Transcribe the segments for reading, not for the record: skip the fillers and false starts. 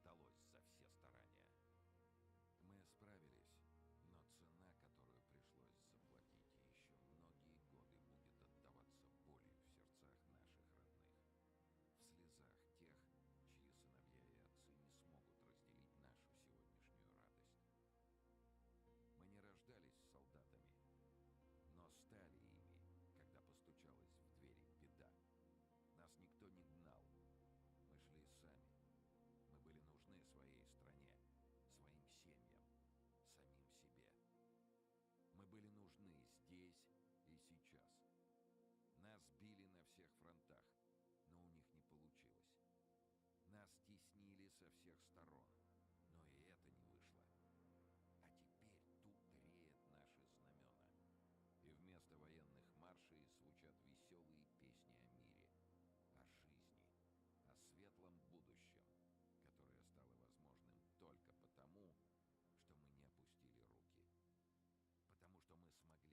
удалось за все старания. Мы справились, но цена, которую пришлось заплатить, еще многие годы будет отдаваться болью в сердцах наших родных, в слезах тех, чьи сыновья и отцы не смогут разделить нашу сегодняшнюю радость. Мы не рождались солдатами, но стали ими, когда постучалась в двери беда. Нас никто не гнал, мы шли сами. Мы были нужны своей стране, своим семьям, самим себе. Мы были нужны здесь и сейчас. Нас били на всех фронтах, но у них не получилось. Нас теснили со всех сторон, но и это не вышло. А теперь тут реют наши знамена. И вместо военных маршей звучат веселые песни о мире, о жизни, о светлом будущем, которое стало возможным только потому, что мы не опустили руки. Потому что мы смогли.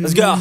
Let's go.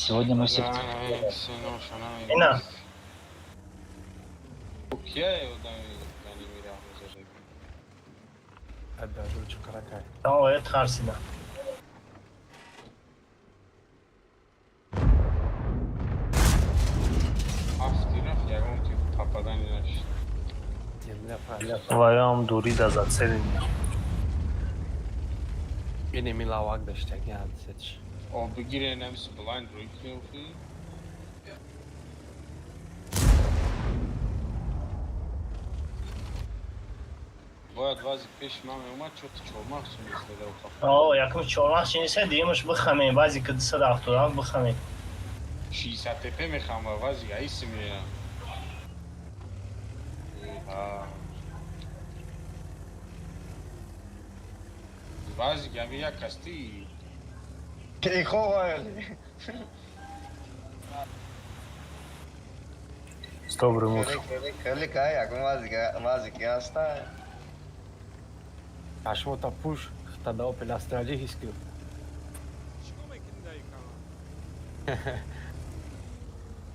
Сегодня мы всех... Ина. Tamam evet karşısında. Vayam duri da zacelin. Bine mi la wag de ăștia, ia zici. O begire nem se blind break fi. Boya 25 mame uma çok çolmak için istedi o kafa. Oo yakın çormak için ise değilmiş bu xamin. Bazı kıdısı da aktıran bu xamin. 60 tepe mi xama vazi ya isim ya. Ha. Vazi ya mi ya kasti. Добрый муж. Aș mă ta puș, ta dau pe la strage hischiu.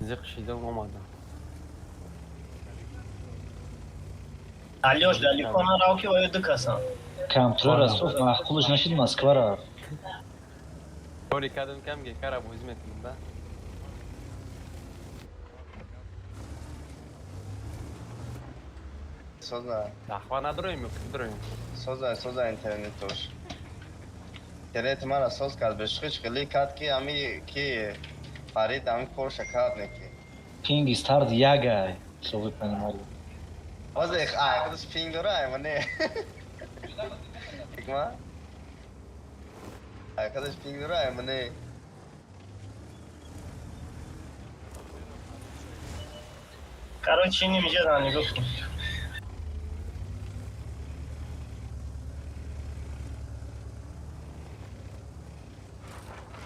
Zic și dă mama da. Alioş, Dalikona Rauki o ödü kasan. Контроль Ростов, معقول значит Москва را. Ori kadın kam ge kara bu hizmetin da. Soza, Da hva nadroim yok, nadroim. soza internet toş. Internet mara soz kad beşkış kili kat ki ami ki Farid ami Porsche kat neki. Пинг и старт яга, чтобы вы понимали. Vaza ek ay kız ping dora ay mane. Ikma. Ay kız ping dora ay mane. Короче, не мне да, не гофу.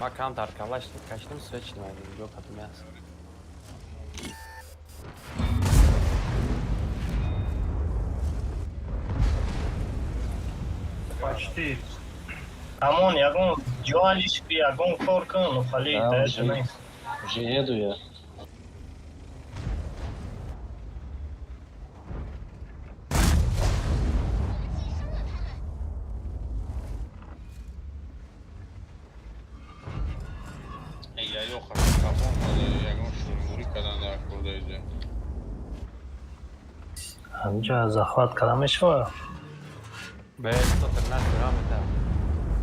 Bak ham arkadaşlar kaçtım sveçtim yani yok atım yaz. Почти. Амон, ягон джуалишки, ягон коркун, ну хали Да, да уже. это не. Уже еду я. Ya yok artık kafam var ya şururi kadar da buradaydı. Амджа захват каламешва. Be 113 devam et ha.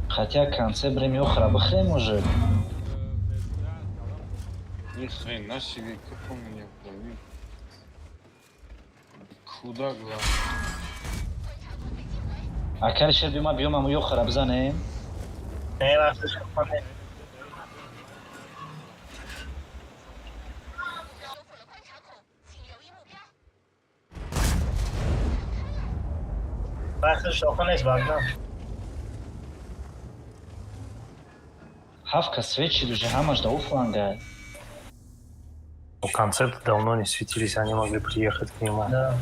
Хотя в конце время охра бахрем уже. Ни хрена себе, как у меня в голове. Куда главное? Акар шерби ма биом аму охра бзанем. Ne varsa şapane. Varsa şapane izbagna. Хавка свечи уже хамаш да уфланга. Ну, концерты давно не светились, они могли приехать к нему. Da.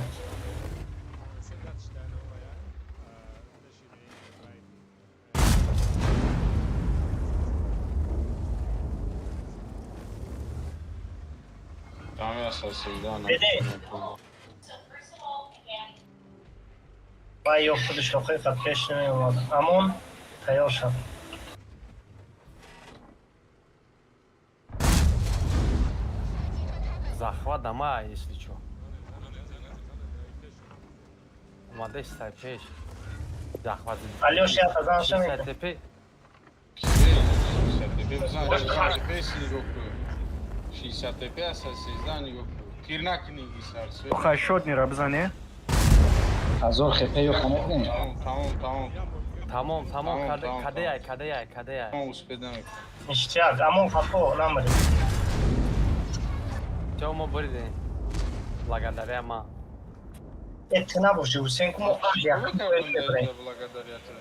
Tamam ya sasıydı Dede. Vay yoktu dış okey katkeşine olmadı. Amon, tayoşa. Захват дома, если что. Молодец, стопеешь. Захват. Alioş ya kazanışa mı? tepe. 60 tepe bizden 60 tepe sinigoku. 60 tepe asasizdan nigoku. Tirnak nigisar. Хашотни Рабзане. Азор хепе ёхамет не. Tamam. Tamam, Tamam. kadeyay. Tamam uspedem. İştiyak, amon fapo, lamri. Temo bride. Благодаря ма. Ettina boşu, Hüseyin kumu ahya. Благодаря тебе.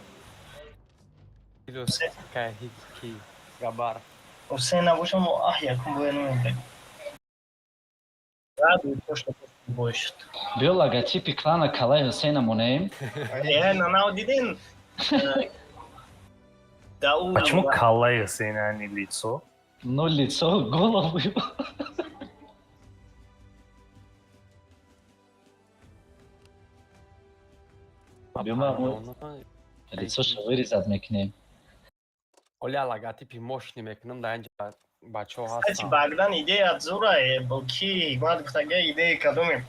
Плюс какая хитки. Габар. Hüseyin boşu mu ahya kumu bu yanı. Rado, to što bojiš. Bio логотипи клана Калай Хусейна Мунеем. Na один. Да у. Почему Калай Хусейна, а не лицо? Ну, лицо, голову его. Лицо что вырезать мекнем. Оля логотипи мощный мекнем, да, инжа бачо Кстати, ҳастам. Богдан идея от Зура, ки Игмат гуфтага идея кадоме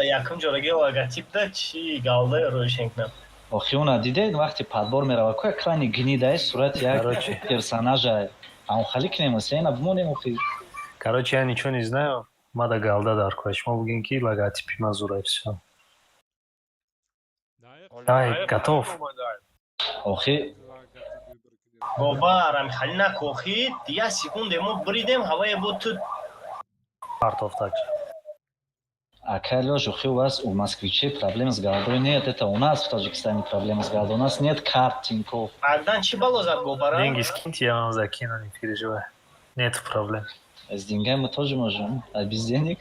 якум ҷораги логотип да чи галда рӯшен кунам. Охи уна дидед вақти подбор мерава ко экрани гнидай сурат як Короче. персонажа. А он хали кинем сена бмонем охи. Короче, я ничего не знаю. Мада галда дар кӯраш. Мо бугем ки логотипи Мазура и всё. Давай, готов. Охи Боба рамхали накохи 10 секунды мо бридем ҳавае бу тут. Партов также. А Лёш, охи у вас у москвичей проблем с голодой нет. Это у нас в Таджикистане проблемы с голодой. У нас нет карт Тинькофф. Богдан чи балозад бобара? Деньги скиньте, я вам закину, не переживай. Нет проблем. С деньгами мы тоже можем. А без денег?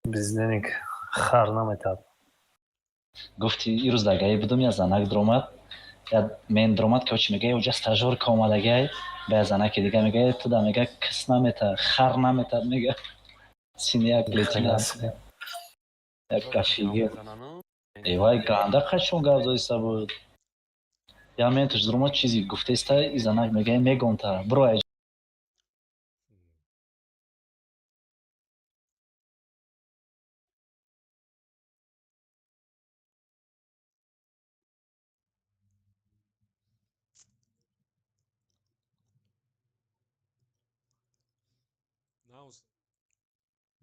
Без денег хар наметад. Гуфти ирӯз дар гаи будум я занак дромад. Я мен дромад кочи мега уҷа стажёрка омадагай. Ба занаки дига мега ту да мега кис намета, хар намета мега. Синяк летина. Як кафиге. Эвай ганда қачон гавзоиса буд. Я мен туш дромад чизи гуфтеста и занак мега мегонта. Бро ай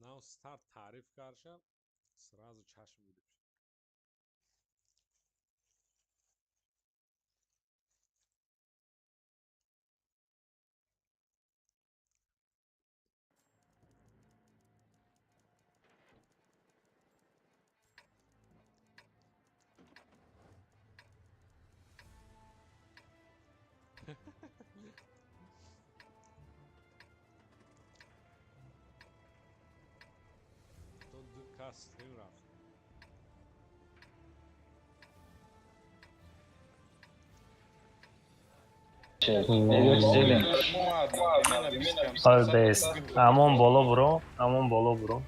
Now start tarif karşı сразу чашм будет. Тут кастрин рафт. Эёк зелен. Албес. Амон боло бро. Амон боло бро.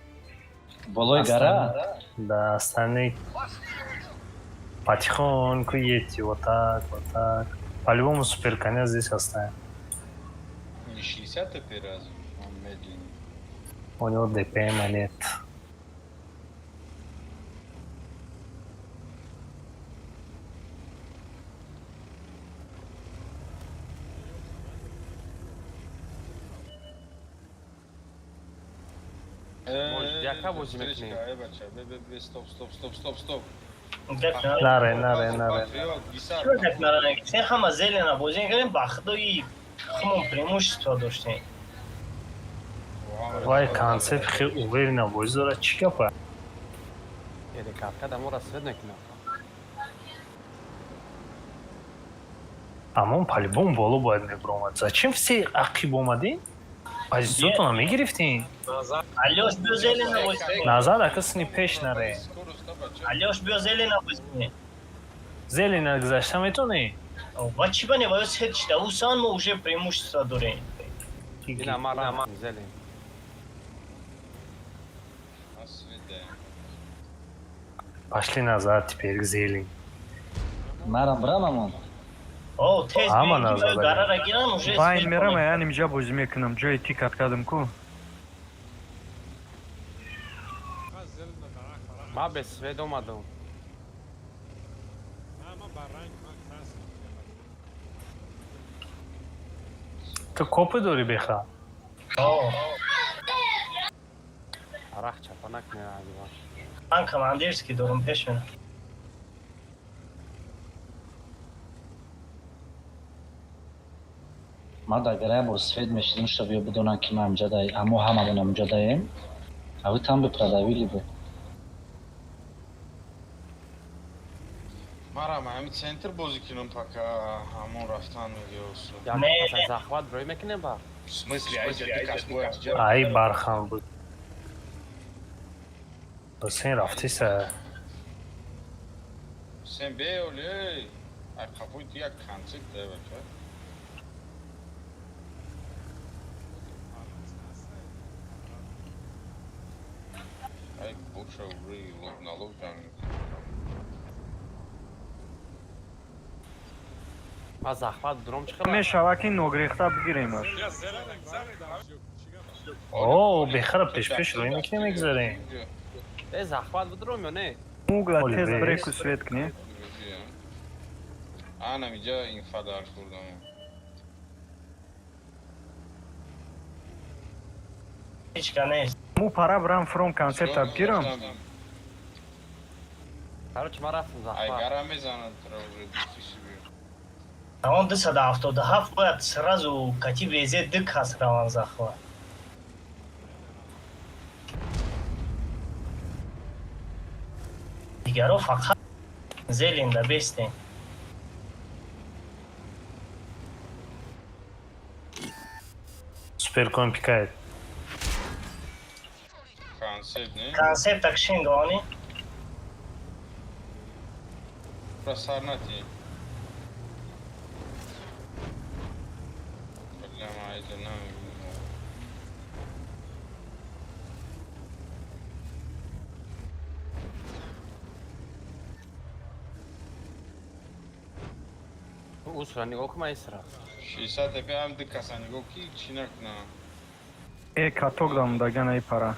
Болой гора? Да, остальные потихоньку едьте. Вот так, вот так. По-любому суперконя здесь оставим. Не 60 теперь разве? Он медленный. У него ДПМа нет. Яка возьмем к ним? Стоп. Наре, наре, наре. Чего так наранек? Сен хама зелена бозин кардем ба худои хумон преимущество доштем. Вай, концепт хеле уверенно боз дорад. Чӣ гапа? Еде капка дамо расвет мекунам. Амон по-любому боло бояд мебромад. Зачем все ақиб омадин? Позиционтона мегирифтин? Алёш биё зелена бозин. Назад акасни пеш наре. Алёш биё зелена бозин. Зелена гузашта метонӣ? Ва чи бане ва сет шида усан мо уже преимущество дорем. Ина мара зелен. Пошли назад теперь к зелени. Марам брамамон. О, тез Ама биё назад гарара гирам уже. Байн мерам, я nimja bozi mekunam. Joy tik atkadim-ku. Зелена дарах тарах. Ма без свет омадам. Ама баранг ман красный. Ту копи дори беха? О, Арах чапанак меагива. ман командирский дорум пеш менам. ма дар гараи бурсфед мешидем што биё бидонам ки ма амҷадай аммо ҳамамон амҷадаем ави там бы продавили бы Марам, ами центр бозӣ кинем пока ҳамон рафтан мегиёсу. Як Не. паса захват брой мекунем ба. В смысле, айҷа кашбояш ҷа? Ай бархан буд. Ҳусейн рафтиса. Сен беёл, эй! Ай қапои ту як концепт да бака. лучше уже лоб на лоб там. ما زحمت درام چقدر მე შავაკი ნოგრიხტა ბგირე იმას. یا زرم زره داشت چیکار او بخرب پیش پیش رو اینکه میگذاریم. ای زحمت بدروم یا نه უგლა ორი თეს ვეს. ბრეკუს ვეთქნი. انا اینجا این فدار خوردم. هیچ کنه მუ ფარა ბრამ ფრომ კონცეპტ აბგირომ. короче ما رفتم ای زحمت گرم میزنن ترا уже دیسی بیار. А он до 77 باید сразу кати везе дык хас раван захват. دیگرو فقط زلینده بستین. Супер компикает. Концепт не? کنسپت اکشن گانی Просарнати. Бля, это нам. اصلا نگاه کن ایسرا 60 تپه هم دکاسانی گو کی چینک نه. ე კათოგდამ და განაი ფარა.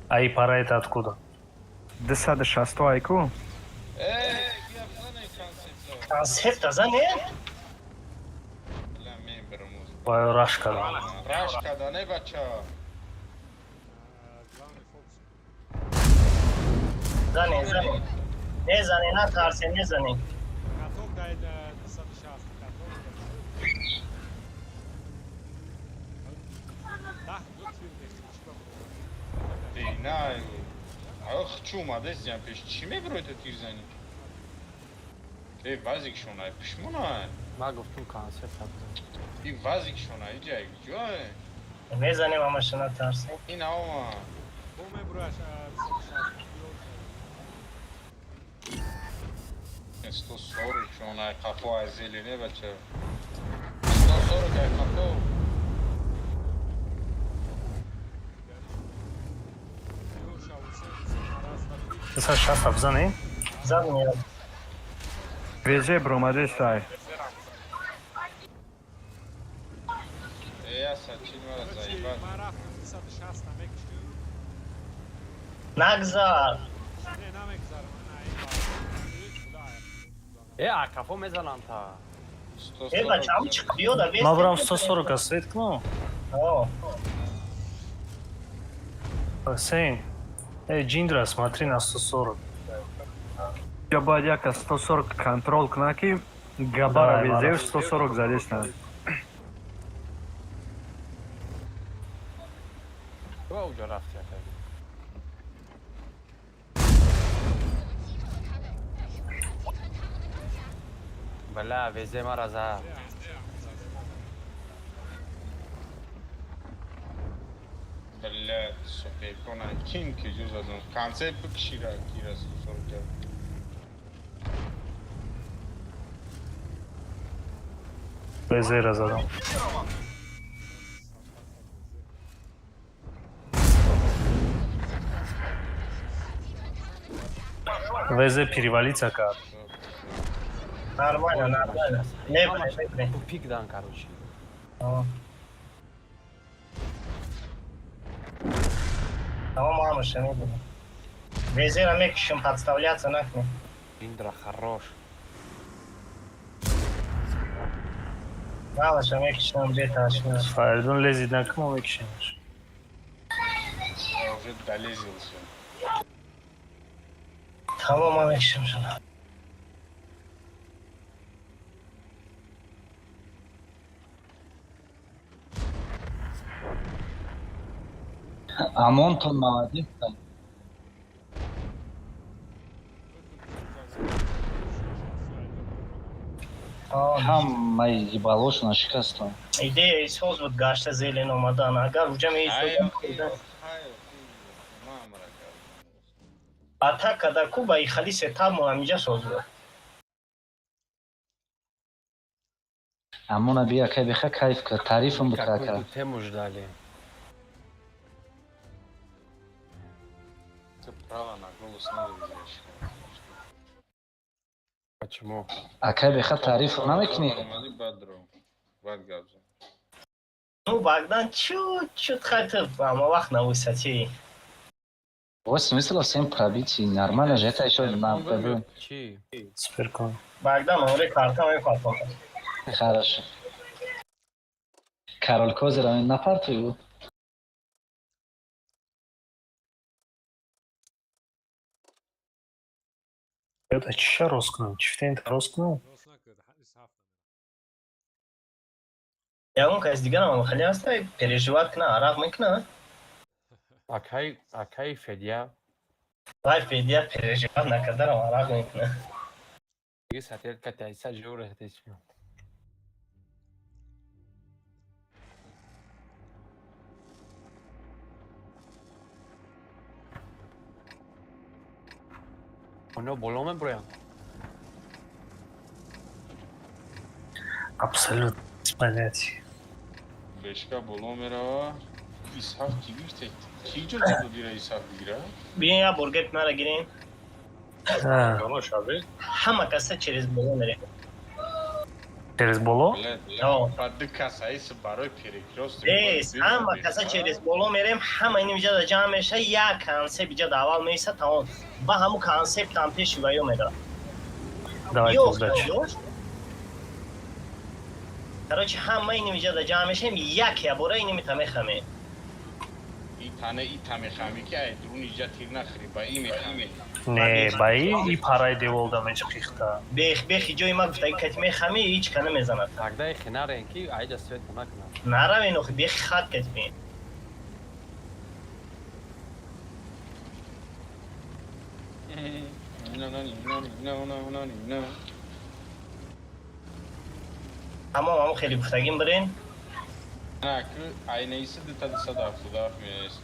А и пора это откуда? დსად შასტო აიკუ? بیا بزنه концепт. کنسپت ازنه بلا من برموز. Ой, Рашка. Рашка, да не бача. главный фокус زنه زنه نه زنه نه ترسه نه زنه каток дайд 260 каток да Эй, на. Ах, чума, да здесь пиш. Чиме бро это тирзани? Эй, базик шона, пишмуна. ما گفتم کانسپت И базик шона, иди, джой. نه زنه ماماش نه ترسه И наома. بومه بروش 140 шона, капо азели не бача. 140 ай капо. Ты сейчас обзаны? زنه ვეზე ბრომადეს აი. Эй, я сачинвара заебал. ما رفتم 260 نمکشون نگذار نه نمکذارم نه ای عکفو میزنم تا 140. ای بچه همون چه بیو دا بیسته Маврам 140 осветкнул. О, Сейн. Эй, Джиндра, смотри на 140. ჯაბადიაკა 140 კონტროლ კნაკი გაბარა Давай, ვეზე Марат. 140 გზადესნა. تو اونجا رفتی اکر بله ویزه ما رزا Бля, супер, кона ким ки жузадон. Концепт кишира кира 140. Безера задал. ВЗ перевалиться как? нормально, нормально. Не бре, не бре. тупик дан короче О. Tamam мамаша, не буду. Везе намекишем подставляться нахрен. Индра хорош Мамаша, намекишем где-то ошибся. Фаердун лезет на кому экшенешь. Я уже долезился. Tamam намекишем şuna. амонтон молодец. Ҳамаи ебалошона шикастон. Идея из хоз вот гашта зелен омадан. Агар уҷа меистодам кӯда. Атака да Куба и халисе таму ҳамиҷа соз буд. амона бия кай биха кайф кар тарифам бикар кар. тему ждали Право на голос надо взять. Почему? Акай беха тариф намекни. Омади бадро. Бад гавза. Ну, Богдан чуть-чуть хотел, ама вақт на высоте. Вот смысл всем пробить. И нормально же, это еще на ПБ. Чи? Суперком. Богдан, он карта мой папа. Хорошо. Карол Козера на парту его. Это чё роскнул? Чифтейн роскнул? درست نکرد هیچ هفته Я он каз дигар ама хали астай переживать кна, арак мекна. Акай Федя. Вай Федя переживать на кадар ама арак мекна. Диги сатир катайса жур хтич. Оно боломе броя. Абсолютно без понятия. Бешка боломера. Исхак кигирте. Киჯერ წოდირა ისახ გირა? Биен я бургер мара гирин. А, გამაშავე? Хама каса через боло мере. через боло? О. Падкаса ის барои перекрёст. Хама каса через боло мерем, хама ин виҷа да ҷамъ меша, як консепт иҷа да аввал меиса тамом. Ва ҳамун консептам пеши ва ё мера. Давайте Ё, удачи. ё. Короче, ҳама ин виҷа да ҷамъ мешем, як я бора ин митамехаме. ითანე ითამე ხამი კი აი დრუნი ჯათირ ნახრი ბა იმე ხამი Не, баи и парай деволда мечхихта. Бехи ҷои ма гуфта кат мехаме, ҳеҷ кана мезанад. Тогда их хинаренки айда свет накна. Наравен охи бехи хат кат бин. Ҳамон хеле гуфтагим бирен. нак айна иса дета сада худа мес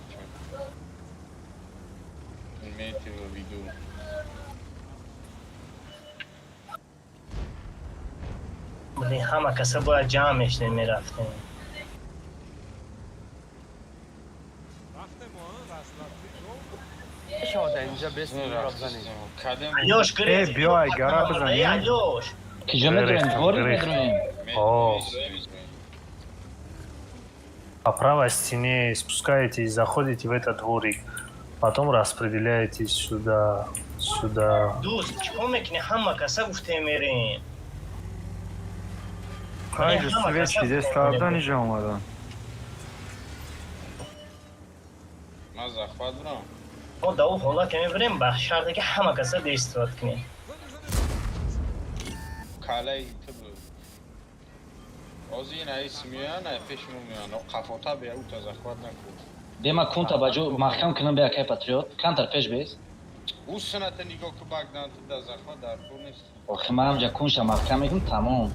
имейте в виду Блин, ҳама каса бояд ҷамъ мешдем мерафтем. وقت ما رسولتی تو Шо да инҷа бес рабзани. кадем Алёш, грез. биёй, гара бизанем. Алёш. Киҷо медурем, двори Грех. медурем. О. По правой стене спускаетесь, заходите в этот дворик. Потом распределяетесь сюда, сюда. Дӯст, чикор мекунӣ? Ҳама каса гуфтем мерем. Хайди, свечки здесь правда ниже омадан. ман захват бурам Мо да ӯ ҳолат ке мебирем ба шарте ки ҳама каса деистифод кунем. калаи тиб озин айс миёян ай пешмо миёян қафота бея ута захват накун Бема кунта баҷо маҳкам кунам бе акай патриот. Кантар пеш бес. ӯ сината нигоҳ ки багдан да захват дар кор нест Охи ман ҳамҷа кунша маҳкам мекунам, тамом.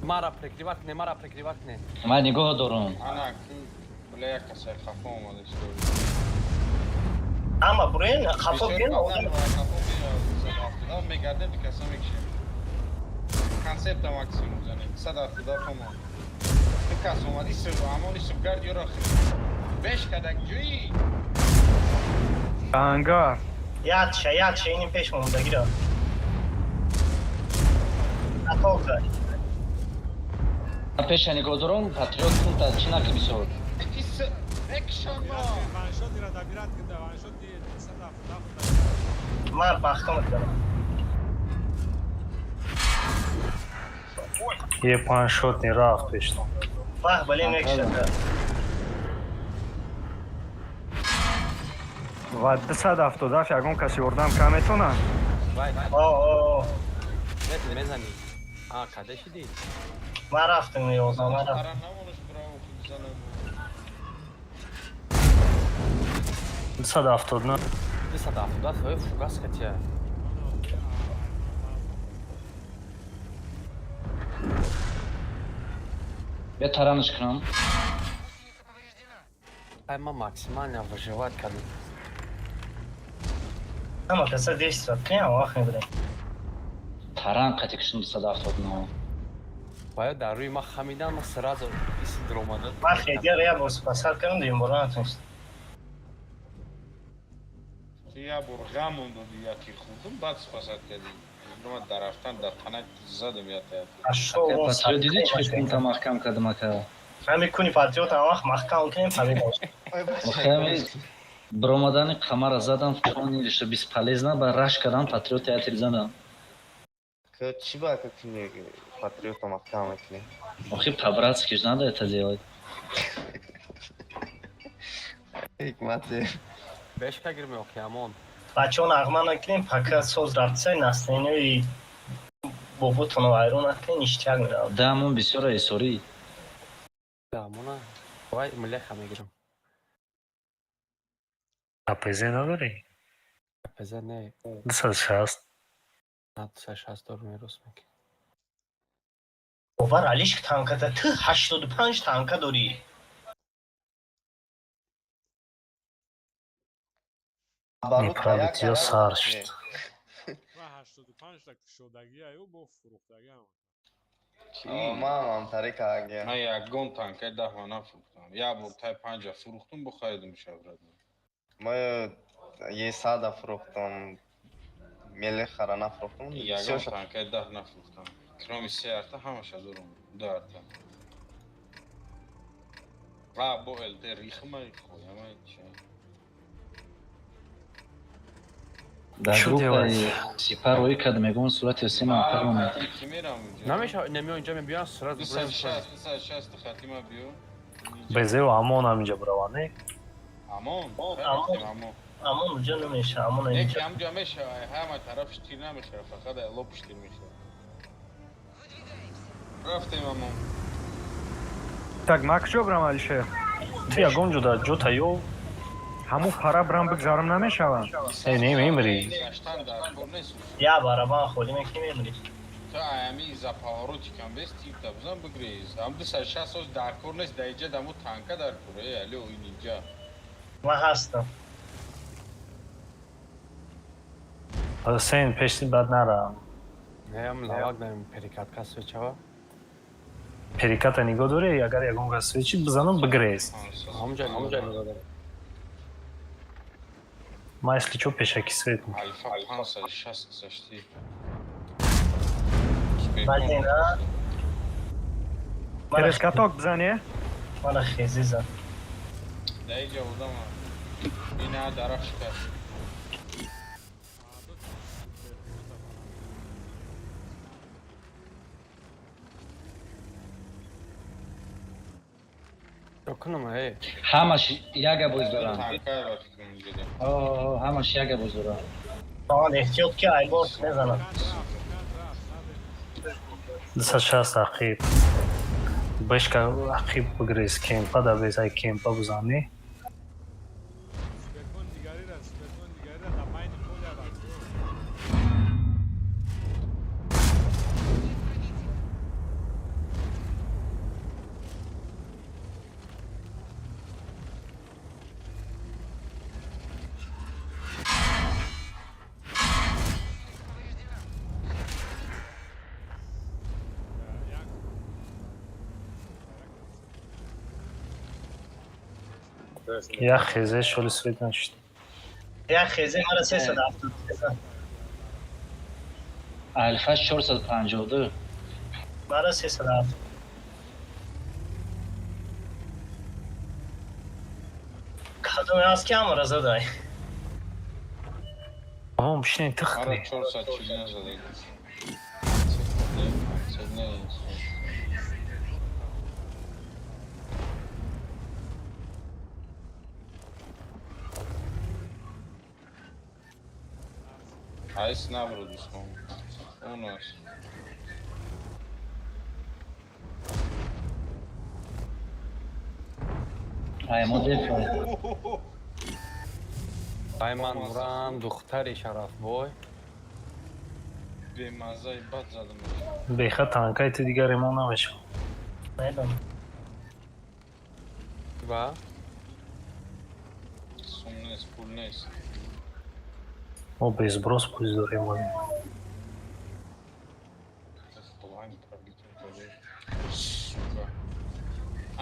Мара прикриватне, мара прикриватне. Ман нигоҳ дорам. ана ки бля як касай хафа омада истори Ама бурен, хафо кунем. мегардем дикаса мекишем консепта максимум занем сада худа томо дикас омади сир амони сибгард ёро беш кадак ҷӯи Ангар. Ядша, иним пеш монда гира. Атока. Ман пеша нигоҳ дорам, патриот кунта чӣ наки бисор. ис экшонмо وانشوت را دبیرت کنده وانشوت دی 170 Ман маҳкам кунам. Е паншотный раф пештон. Ваҳ, бале мекшада. Ва 270 ягон каси ёрдам кам метонад? Вай, О, нет, мезани. А, каде шиди? ман рафтем ёзам, ман рафтем. тарам намонаш браво бизанам 270, Ти сада фуда твој фугас хотя. Бе тараниш кунам. Айма максимально выживать каду. Ҳама каса деистифод кунем, вақт мебирем. Таран қати кушум 270 но. باید در روی ما خمیدن و سراز ایسی دروماده من خیلی ریا باز پسر کردم دیم برای نتونست. یا برغم اون دو یکی خوردم بعد سپاسات کردیم. درومات در رفتن در تنک زدم یا تایید. اشو اون پاتریو دیدی چه کنتا محکم کردم اکا همین کنی پاتریوت هم وقت محکم کنیم پمی باشه. خیلی برآمدن قمر زدم فکرانی رشته 20 پلیزنه با رش کردن پاتریوت تیاتر زدم که چی باید کنی پاتریوت محکم کنی؟ آخی پبرات کش نده تزیاد حکمت بهش بگیریم اوکیامون بچه ها نغمه نکنیم پاکت سوز رفته نستینوی بابوتون و ایرون نکنیم اشتیاق میرم. دامون بسیار ایسوری دامونه وای ملخ هم میگیرم اپزه نداری؟ پزه نه 260 نه 260 دور میروس میگی باور علیش که تانکته تو 85 تانکه داری. неправильно я саршт و 85 تا شدگی ایو با فروختگی هم ما هم طریق آگیا من یک گون تانکه 10 نفروختم. یا بولتای 5 فروختم بخواهیدم شورد. ما یه ساده فروختم میلی خرا نفروختم یک گون تانکه 10 نفروختم. کرامی 3 ارتا همش دارم 2 ارتا. با الته ریخ من خویم چه در گروه سپر روی کد میگون صورت سی منطقه اومد کی میرم اونجا؟ نمیشه نمیو اینجا میبیان سراز 260 خطیمه بیو. بزه و امون هم اینجا بروانه امون اما اونجا نمیشه اما یکی اینجا همجا میشه همه طرفش تیر نمیشه فقط لوبش تیر میشه. رفتیم امون. Так мак чё брам алишер? ти ягон ҷота ё ҳамун пара брам бигзарм намешавад. немемри گشتن در کور نیست. یا برابر خودی میکنی میمونی. تو ایمی زپاروتی کم بیست تیپ تبزن بگریز. هم 260 روز در کور نیست دیجه دمو تانکه در کوره الو این اینجا. من هستم. сен пешти бад нара не ам лавак дам перекатка свечава переката нигоҳ дорӣ агар ягон газ свечи бизанам бигирез همونجا نگاه دارم ма если чо пешаки свет Альфа 560 зашти. ولی نه Перескаток бизане? من خیزی زن. دیجه بودم اینه درخش کرد. کنم ای همش یک بوز دارم تانکه وقتی میگیده. همش یک بوز دارم آن احتیاط که ای باز نزنم. 260 ақиб бешка ақиб бигирез кемпа да безай кемпа бизанӣ سپکون دیگری را در پایین پول عوض як хезе шоли свет нашуд یا خیزی مرا 370 الفا 452 مرا 370 کدوم از که هم رزا دای амон бишинен тиқни آره 440 نزده. Айс набрал диском. У нас. аймо дефа айман мурам духтари шарафбой Бемазай бад задам. беха танкаи ти дигар ремон намешавад نیدم ва Сум нест, пул нест. мо безброс пӯз дорем План пробитый.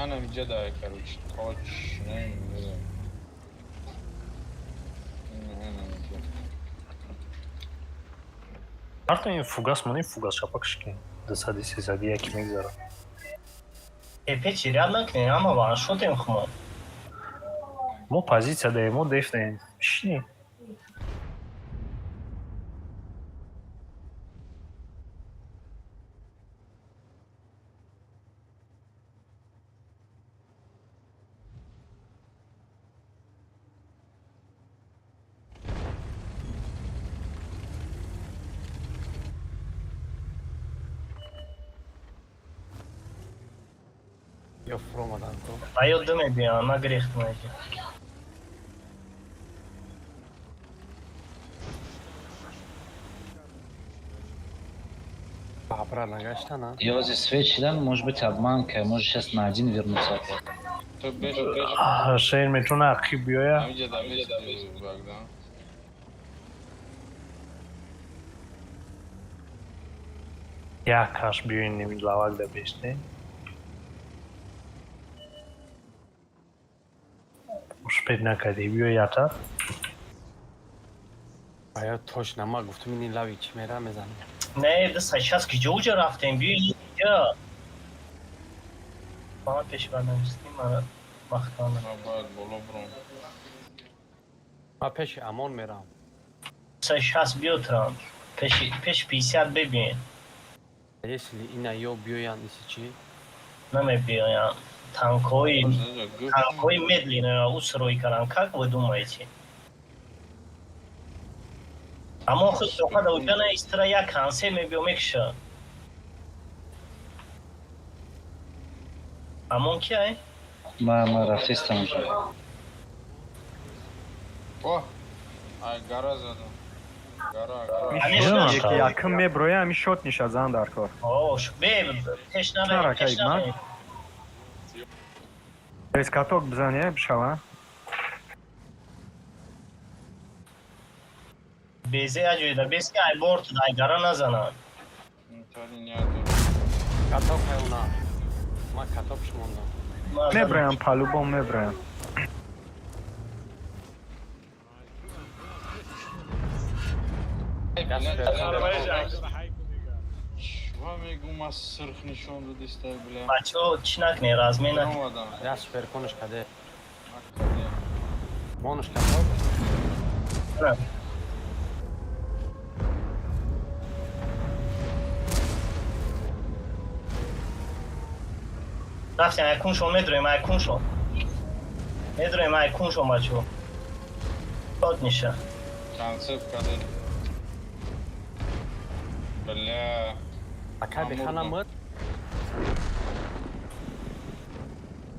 Ana اینجا داره короче. Koç نمیدونم. арту ин фугас мони фугас шапакшки 231 мегзара Епе чиряд накне, ама ваншотем хумо. мо позиция даем мо деф даем шни یا فرو مدن تو Айо дыме бия, на грех тмайки. бабра нагаштана Я вот здесь свечи, может быть, обманка, может сейчас на один вернуться опять. تو بش шейн метуна ақи биёя اینجا دمیش بگدم. як каш биёин ними лавак да беште шпед накади биё ята آیا توش نما گفتم این لاوی چی میره میزنه Не, да сейчас где уже рафтем, бию инжа. Бана пешбардан истим, ана махтана. من باید بالا برم. ما پیش امان میرم Сейчас бью тран. Пеш 50 бибин. если اینا یا بیاین ایسی چی Наме бию, танкои Gıf. медленно устройкаран. Как вы думаете? Ама худ сохада учана истрая кансе мебио мекша. Амон кия? Мы рафтистам уже. О! Ай, гора задам. Гора. Конечно, یکی یکم میبروی همی شد نیشه زن در کار О, бе, тешнаме, Чара, тешнаме. кайдман. ریسکاتوک بزنیه بشوه Безе аҷоида, бески ай борт ай гара назанад. İntihari nerede? катоп хайуна ма катоп шумондам میبرویم پلوبом میبرویم Şuha megum az sırf nişan da ister bile. Бачо чӣ накне, размена. Olmadan. яш перконуш каде Hakikaten. монуш катоп Рафтем, ай кун шо, медроем, ай кун шо. Медроем, ай кун шо, бачо. Шот ниша. Konsept kadar. Bля. ака бихана мод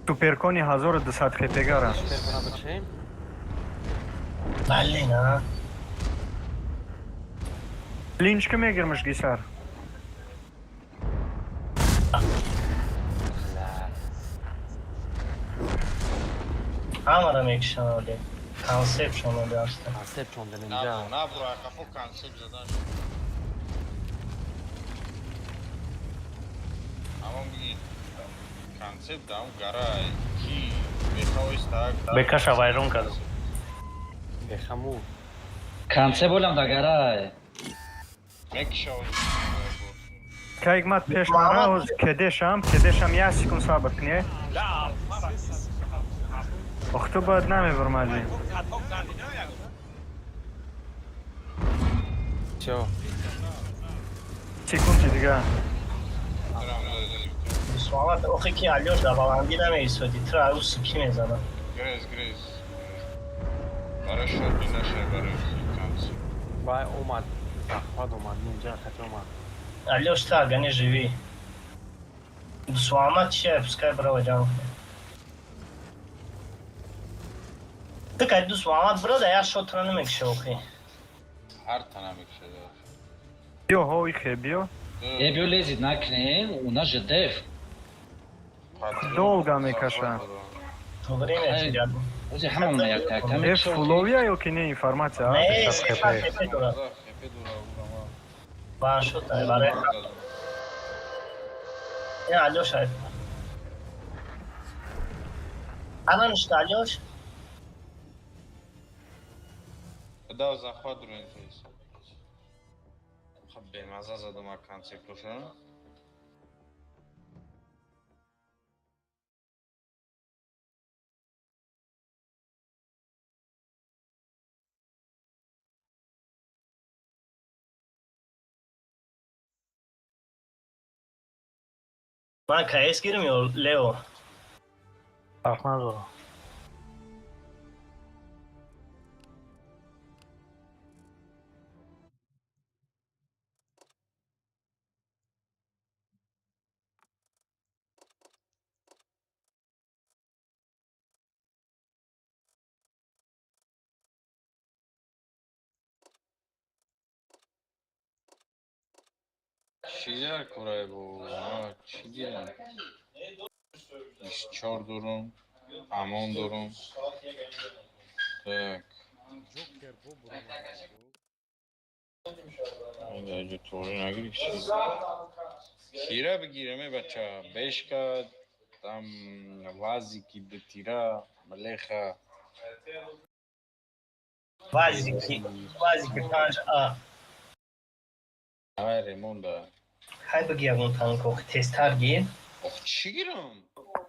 سوپرکونی 1200 خیپگاره перкона бачем Бале, на. لینچ میگیرمش گیسر Ҳамаро мекишам оле. Консепт шомода аста. консепт чондем Ne инҷа bu? Ne bu? Kafu konsept zaten. Ama bu konsept da gara ki bexoistak. бекаша вайрон кардам бехаму Конце болам дагарай. Mekşoy. кайгмат пеш мара кедешам я секунд сабр кне охто бояд намебурмали всё секунди дига Суамат, охе ки Алёш да баланди намеистоди, тра ус ки мезана. Грез. Хорошо, не наше концепт. вай омад захват омад инҷа хат омад Алёш, ты агане живи. Суамат чия, пускай брава ҷамъ кунем. Ты кай Суамат брада, я шотра намекиша охе. Her tane mekşede. биё ҳои хе биё Ебио лезит накне, у нас же деф. долго мекаша Время Ай. чиряд. Узи ҳамамона як так. еф фуловия ё ки не информация Не, сейчас сефа хепе. хепе дура. Hepe dura urama. Бан шота, баре. Я Алёша. الان اشتالیاش Да, захват друг интерес. خب بمزه زدم از کانسپتشون. من کیس گیرم یا لیو فرق نداره. چی در کره بود؟ چی گیرم؟ 24 دورم، امان دورم. Так. جوکر بو برامد بو. اینجا طوری نگیریش. کیره بگیرم بچه. بشکا там вазики до тира, млеха. وازیکی 5 آره مونده. های بگی اون تانکو تستر گیر آخ چی گیرم؟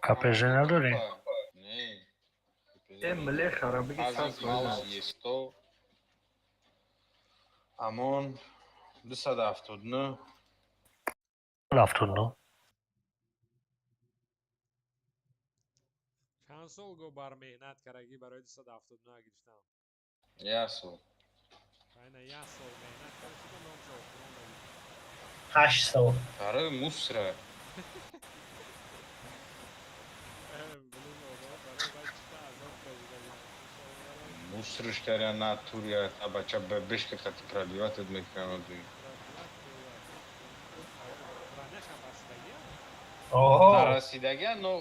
کپژه نداری؟ نه. مله خراب بگی از ساز ماوس یستو. امان 279. 79. چند سال گو بر مهنت کرگی برای 279 گرفتم. یاسو. اینه یه سال مهنت کردی که نام شد. 8 سال برای موسره. موسرش داره ناتوریه. تا بچه به بشک خطی پرادیوات میکنه دوی. اوه نرسیدگی نو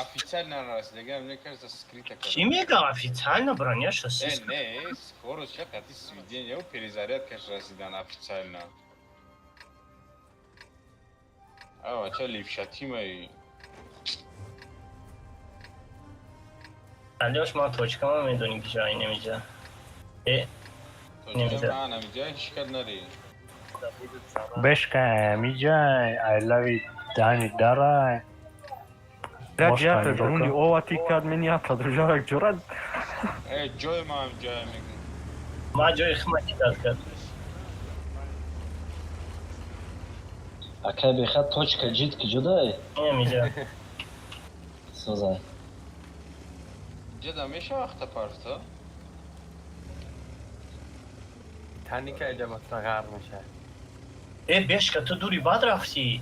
официально нерасидагӣ мне кажется скрыто چی میگه официально броняш هست не скорость какая-то сведения у перезарядка расидан официально а чё левшатимай علیاش ما توچکا ما میدونیم که جایی نمیجه точка на нельзя ишкал нари بشکه میجای I love it دانی داره در جهت بروندی اوه تیکاد منی اتا درجارک جورد جای ما هم جای میگم ما جای خمکی داد کرد اکه بخواد точка جید که جدای نمیجه سوزای جدا میشه وقت پارتا تنی که اینجا مثلا غرق میشه. بشکه تو دوری باد رفتی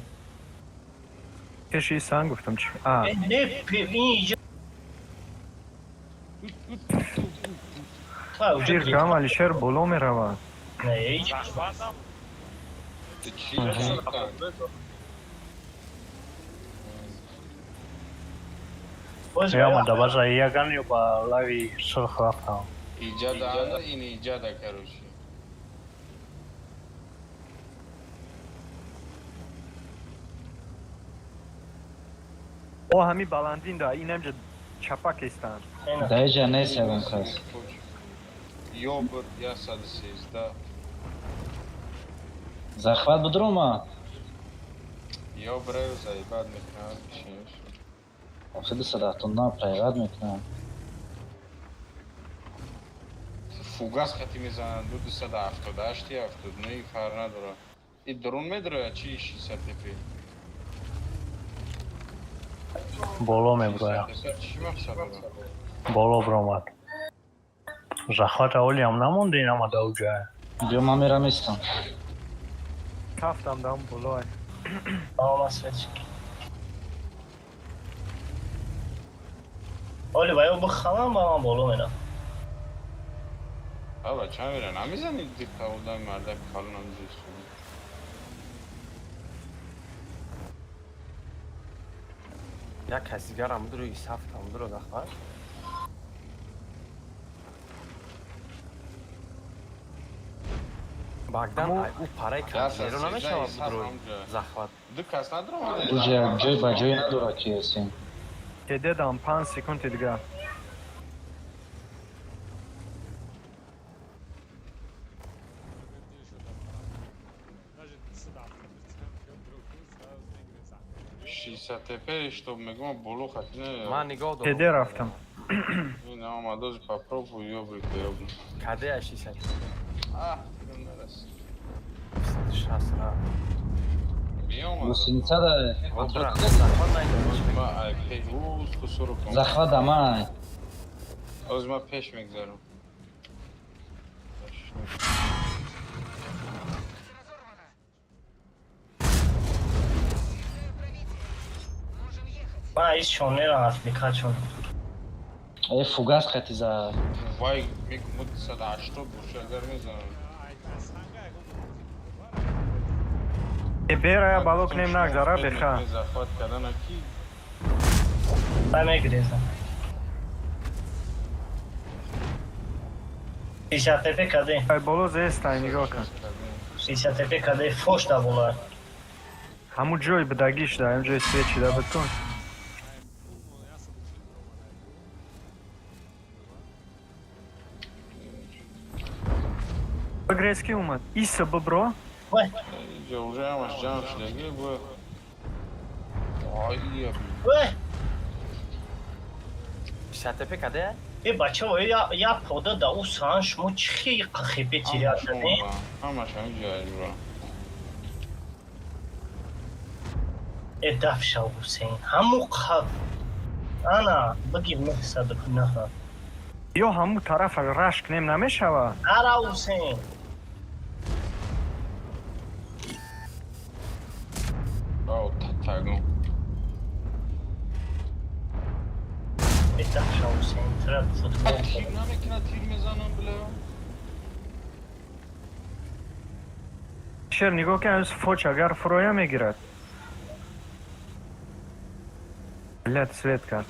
کشی سن گفتم چی نه اینجا جیر گام علی شهر بلو میروند نه اینجا چی هستن یا من دبا جایی گن یا با لاوی سرخ رفتم ایجاد آنه این ایجاد کروشی او همی بلندین دا این همجا چپک استن دایجا نیست یادم کس یوبر یا 113 захват بدروما یا برای زایباد میکنم چیش آخه 279 پرایوت میکنم فوگاس خطی میزنن 278 یا 79 فرق نداره این درون میداره چی 600 پی боло меброя چی مقصد داره боло бромад захвата олиам намонда инама да уҷая бё ман мерам истам کفتم دام بلوه آه مسفت اولی باید بخوام با من بولو مینا آبا چه میره نمیزنید دید تاودای مردک کالون هم زیست یک کسیگر هم درو ایسافت هم درو دخواه. باگدن او پاره کنی رو نمیشه و بدرو زخوات. دو کس ندارم بوجه جای با جای نداره که هستیم که دیدم 5 سکند دیگه 60 теперь, чтобы мы было хотели. من نگاه دارم کده رفتم. این آماده پاپروف و یوبری یوبری. کده 600 نرسید. 60 را بیام. Гусеница да. Обра, захват найдем. ما پی روز کسورو کنم. Захват дамай. از ما پیش میگذارم. من هیچ چونه را افریقا چون Фугас хати за. وای میگم 180 بوشلگر میزنم. برای بالوک نیم نگذاره بخواه. захват کردن کی؟ نمیگریزم 60 تپه کده ای بالو زیستای نگاه کن. 60 تپه کده فوش دا بولا همون جای بدگیش ده. هم جای سویچی ده بکن. Грецкий умат. Иса бобро. وای اینجا уже همش جمع شدگی بود. وای وای 60 تپه کده ای بچه ها یا پودا دا او سان شما چی قخی بیتیری هستنی همش همینجا جورا. ای دف شو حسین همو قب انا بگیر محصد کنه یا همون طرف رشک نیم نمیشوه. ارا حسین او تتگم. ای دف شو حسین ترک فوتبال تیر نمیکنه تیر میزنم بله. شر نگاه که از فوچ اگر فرویا میگیرد. لد سویت کرد.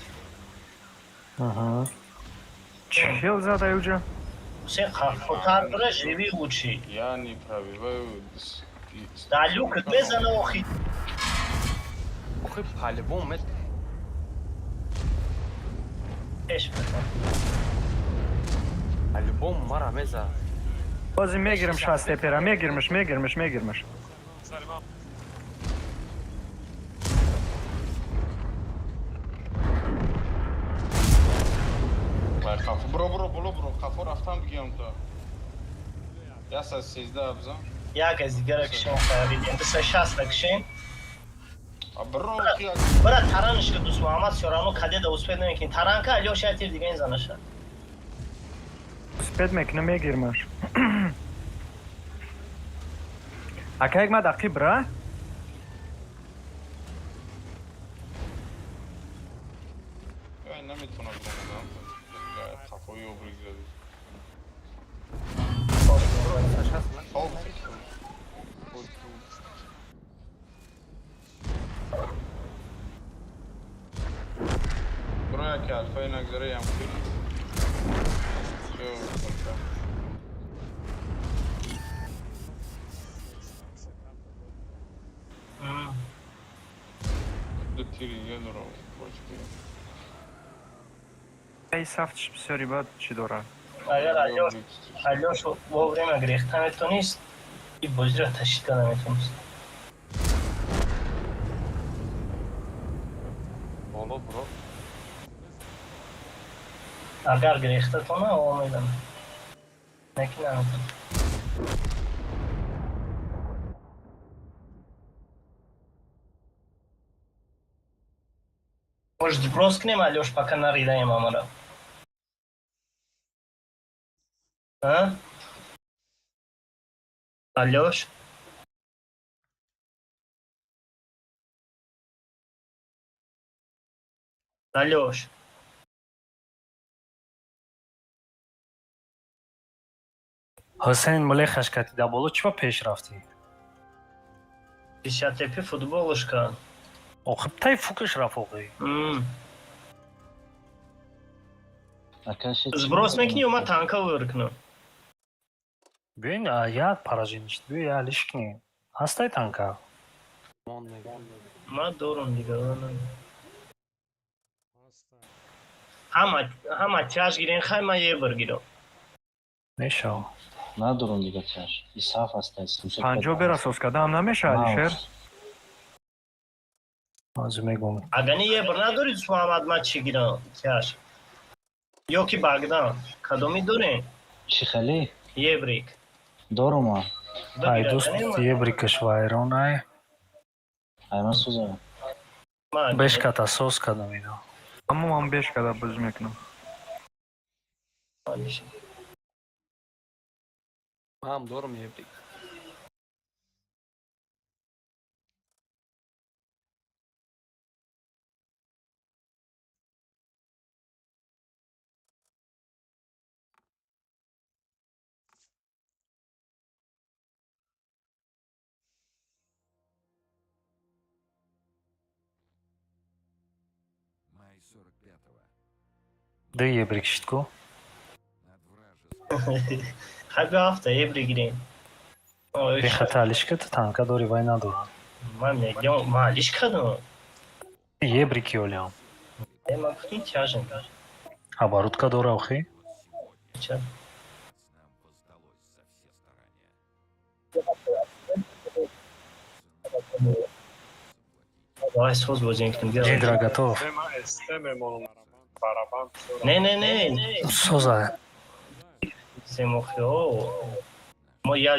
چهل زده اوجا؟ حسین خفتار بره جیوی اوچی یعنی پرویوه دلوکت بزنه اخی اخی پالبوم مت ايش بكون پالبوم مرا مزه بازی میگیرم شاسته پیرا میگیرمش. خفو برو خفو رفتم بگیم تا یا ساعت 13 ابزا يا قصدي كشين خارجين بس شاس لكشين برو خیال برا ترانش که دوست محمد سورانو کدی دا اوسپید نمیکنی تران که الیو شاید تیر دیگه این زنشه سپید میکنه میگیرمش. اکا یک ما دقیق برا؟ نمیتونم بگم خفوی و بریگزادی خوب برو یکی الفای نگذاره یم کل دو تیری یه دارم باش بیم ای سفتش بسیاری باید چی داره؟ اگر الیوش با بریم گریختن میتونیست این بازی را تشکیل کنه میتونیست بالا برو اگر گریخته کنه او میدم نکنه نمیتونه Может, сброс к ним, Алёш, пока наридаем амара. А? Алёш? Алёш? حسین ملیخش کتی دا بولو چما پیش رفتی؟ 50 تپی футболушка. خب تای فوکش رفت اوقی. Сброс мекни, ума танка выркну. بیاین یا پراجینشت بیا یا لیشکنی. هستای تانکا. ما دورم دیگه. همه تیاج گیرین خواهی ما یه بر گیرم. میشو. ندارم دیگه تیاج. ایصاف هسته. 50 برسوز کده هم نمیشه علیشر. аз мегум. Агани ебр надорид Муҳаммад чӣ гирам? Кяш. Ё ки Багдан. Кадоми дорем? Чихали? Ебрик. Дорума. Ай, дост ебрикаш вайрон ай. Айман суза. Бешкат асос кадам ино. Амму беш када боз мекунам. Мам дорум ебрик. Май 45-го. Да ебрик шитку. Над вражеским. Ҳабби ҳафта ебрик гирем. Ой, Бехата алишка ты танка дори вай надорам. ман мегӯям маълиш кадом. Ебрики олям. Ман гуфтем тяжен дар. Оборудка дора охи? Ча? Нам воздалось за все старания. Вай соз бозем кунем. Гидра готов. Не. Соза. Семохио. Мо я